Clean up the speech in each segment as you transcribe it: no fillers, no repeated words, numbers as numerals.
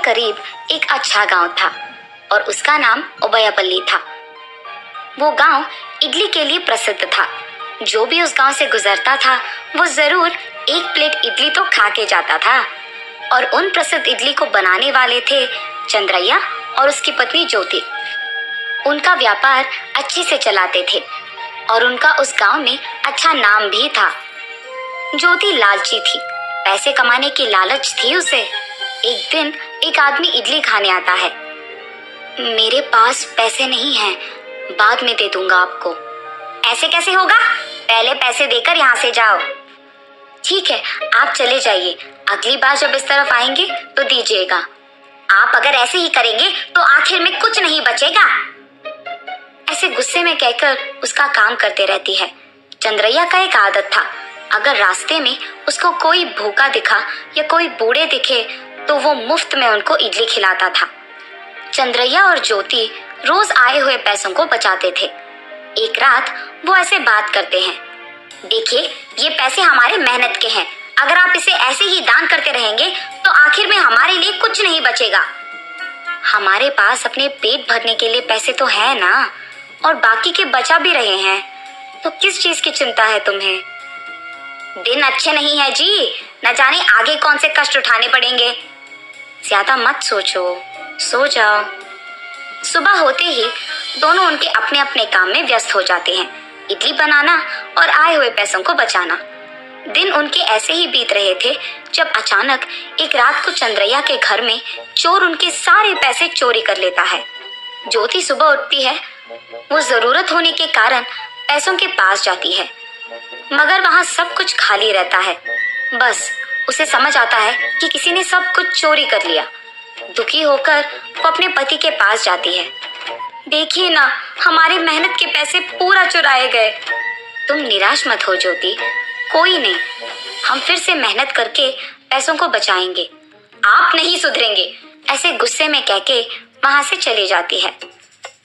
करीब एक अच्छा गांव था और उसका नाम उबैयापल्ली था। वो गांव इडली के लिए प्रसिद्ध था। जो भी उस गांव से गुजरता था वो जरूर एक प्लेट इडली तो खा के जाता था। और उन प्रसिद्ध इडली को बनाने वाले थे चंद्रैया और उसकी पत्नी ज्योति। उनका व्यापार अच्छे से चलाते थे और उनका उस गांव में अच्छा नाम भी था। ज्योति लालची थी, पैसे कमाने की लालच थी उसे। एक दिन एक आदमी इडली खाने आता है। मेरे पास पैसे नहीं हैं, बाद में दे दूंगा आपको। ऐसे कैसे होगा? पहले पैसे देकर यहाँ से जाओ। ठीक है, आप चले जाइए, अगली बार जब इस तरफ आएंगे तो दीजिएगा। आप अगर ऐसे ही करेंगे तो आखिर में कुछ नहीं बचेगा। ऐसे गुस्से में कहकर उसका काम करते रहती है। चंद्रैया का एक आदत था, अगर रास्ते में उसको कोई भूखा दिखा या कोई बूढ़े दिखे तो वो मुफ्त में उनको इडली खिलाता था। चंद्रैया और ज्योति रोज आए हुए पैसों को बचाते थे। एक रात वो ऐसे बात करते हैं, देखिए ये पैसे हमारे मेहनत के हैं, अगर आप इसे ऐसे ही दान करते रहेंगे तो आखिर में हमारे लिए कुछ नहीं बचेगा। हमारे पास अपने पेट भरने के लिए पैसे तो है ना, और बाकी के बचा भी रहे हैं, तो किस चीज की चिंता है तुम्हें? दिन अच्छे नहीं है जी, न जाने आगे कौन से कष्ट उठाने पड़ेंगे। ज्यादा मत सोचो, सो जाओ। सुबह होते ही दोनों उनके अपने अपने काम में व्यस्त हो जाते हैं, इडली बनाना और आए हुए पैसों को बचाना। दिन उनके ऐसे ही बीत रहे थे जब अचानक एक रात को चंद्रैया के घर में चोर उनके सारे पैसे चोरी कर लेता है। ज्योति सुबह उठती है, वो जरूरत होने के कारण पैसों के पास जाती है, मगर वहां सब कुछ खाली रहता है। बस उसे समझ आता है कि किसी ने सब कुछ चोरी कर लिया। दुखी होकर वो अपने पति के पास जाती है। देखिए ना, हमारी मेहनत के पैसे पूरा चुराए गए। तुम निराश मत हो ज्योति, कोई नहीं, हम फिर से मेहनत करके पैसों को बचाएंगे। आप नहीं सुधरेंगे, ऐसे गुस्से में कहके वहां से चली जाती है।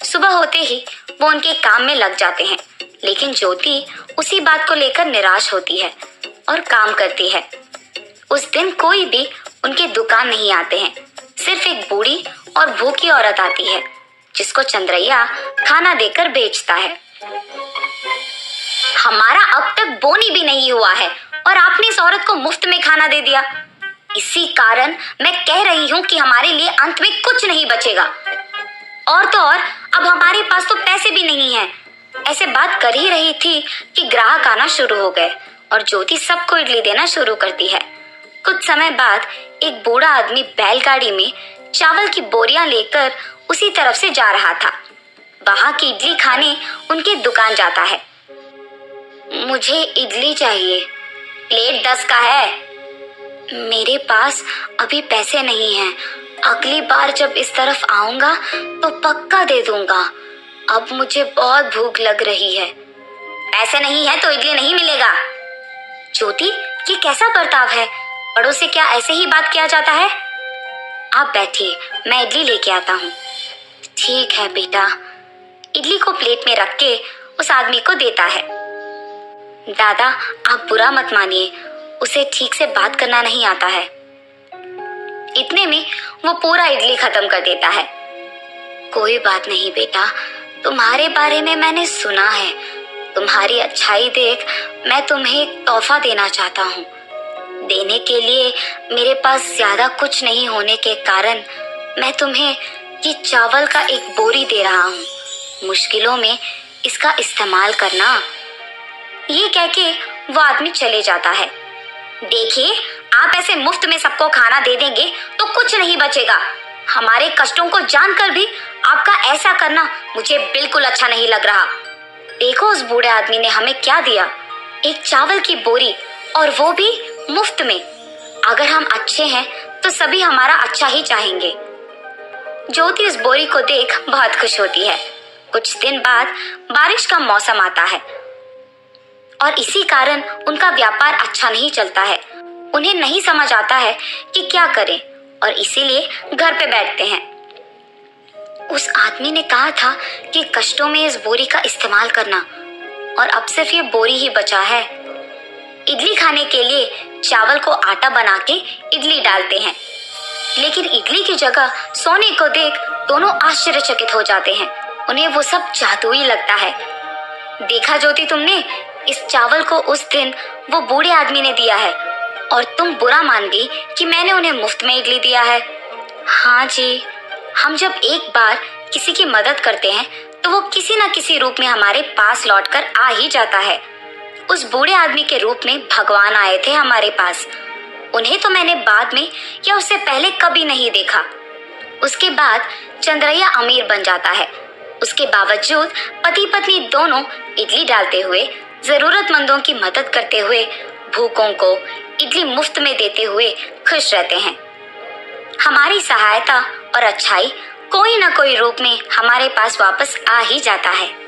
सुबह होते ही वो उनके काम में लग जाते हैं, लेकिन ज्योति उसी बात को लेकर निराश होती है और काम करती है। उस दिन कोई भी उनके दुकान नहीं आते हैं, सिर्फ एक बूढ़ी और भूखी औरत आती है जिसको चंद्रैया खाना देकर बेचता है। हमारा अब तक बोनी भी नहीं हुआ है और आपने इस औरत को मुफ्त में खाना दे दिया। इसी कारण मैं कह रही हूँ कि हमारे लिए अंत में कुछ नहीं बचेगा। और तो और अब हमारे पास तो पैसे भी नहीं हैं। ऐसे बात कर ही रही थी कि ग्राहक आना शुरू हो गए और ज्योति सबको इडली देना शुरू करती है। कुछ समय बाद एक बूढ़ा आदमी बैलगाड़ी में चावल की बोरियां लेकर उसी तरफ से जा रहा था। वहां की इडली खाने उनकी दुकान जाता है। मुझे इडली चाहिए, प्लेट 10 का है। मेरे पास अभी पैसे नहीं हैं, अगली बार जब इस तरफ आऊंगा तो पक्का दे दूंगा। अब मुझे बहुत भूख लग रही है। पैसे नहीं है तो इडली नहीं मिलेगा। ज्योति, ये कैसा बर्ताव है? बड़ों से क्या ऐसे ही बात किया जाता है? आप बैठिए, मैं इडली लेके आता हूँ। ठीक है बेटा। इडली को प्लेट में रख के उस आदमी को देता है। दादा, आप बुरा मत मानिए, उसे ठीक से बात करना नहीं आता है। इतने में वो पूरा इडली खत्म कर देता है। कोई बात नहीं बेटा, तुम्हारे बारे में मैंने सुना है। तुम्हारी अच्छाई देख मैं तुम्हें एक तोहफा देना चाहता हूँ। देने के लिए मेरे पास ज्यादा कुछ नहीं होने के कारण मैं तुम्हें ये चावल का एक बोरी दे रहा हूँ। मुश्किलों में इसका इस्तेमाल करना। ये कह के वो आदमी चले जाता है। देखिए, आप ऐसे मुफ्त में सबको खाना दे देंगे तो कुछ नहीं बचेगा। हमारे कष्टों को जानकर भी आपका ऐसा करना मुझे बिल्कुल अच्छा नहीं लग रहा। देखो उस बूढ़े आदमी ने हमें क्या दिया, एक चावल की बोरी, और वो भी मुफ्त में। अगर हम अच्छे हैं तो सभी हमारा अच्छा ही चाहेंगे। ज्योति उस बोरी को देख बहुत खुश होती है। कुछ दिन बाद बारिश का मौसम आता है और इसी कारण उनका व्यापार अच्छा नहीं चलता है। उन्हें नहीं समझ आता है कि क्या करें और इसीलिए घर पे बैठते हैं। उस आदमी ने कहा था कि कष्टों में इस बोरी का इस्तेमाल करना, और अब सिर्फ ये बोरी ही बचा है। इडली खाने के लिए चावल को आटा बना के इडली डालते हैं। लेकिन इडली की जगह सोने को देख दोनों आश्चर्यचकित हो जाते हैं। उन्हें वो सब जादुई लगता है। देखा ज्योति तुमने, इस चावल को उस दिन वो बूढ़े आदमी ने दिया है और तुम बुरा मान गई कि मैंने उन्हें मुफ्त में इडली दिया है। हाँ जी, हम जब एक बार किसी की मदद करते हैं तो वो किसी न किसी रूप में हमारे पास लौटकर आ ही जाता है। उस बूढ़े आदमी के रूप में भगवान आए थे हमारे पास। उन्हें तो मैंने बाद में या उससे पहले कभी नहीं देखा। उसके बाद चंद्रैया अमीर बन जाता है। उसके बावजूद पति पत्नी दोनों इडली डालते हुए, जरूरतमंदों की मदद करते हुए, भूखों को इडली मुफ्त में देते हुए खुश रहते हैं। हमारी सहायता और अच्छाई कोई न कोई रूप में हमारे पास वापस आ ही जाता है।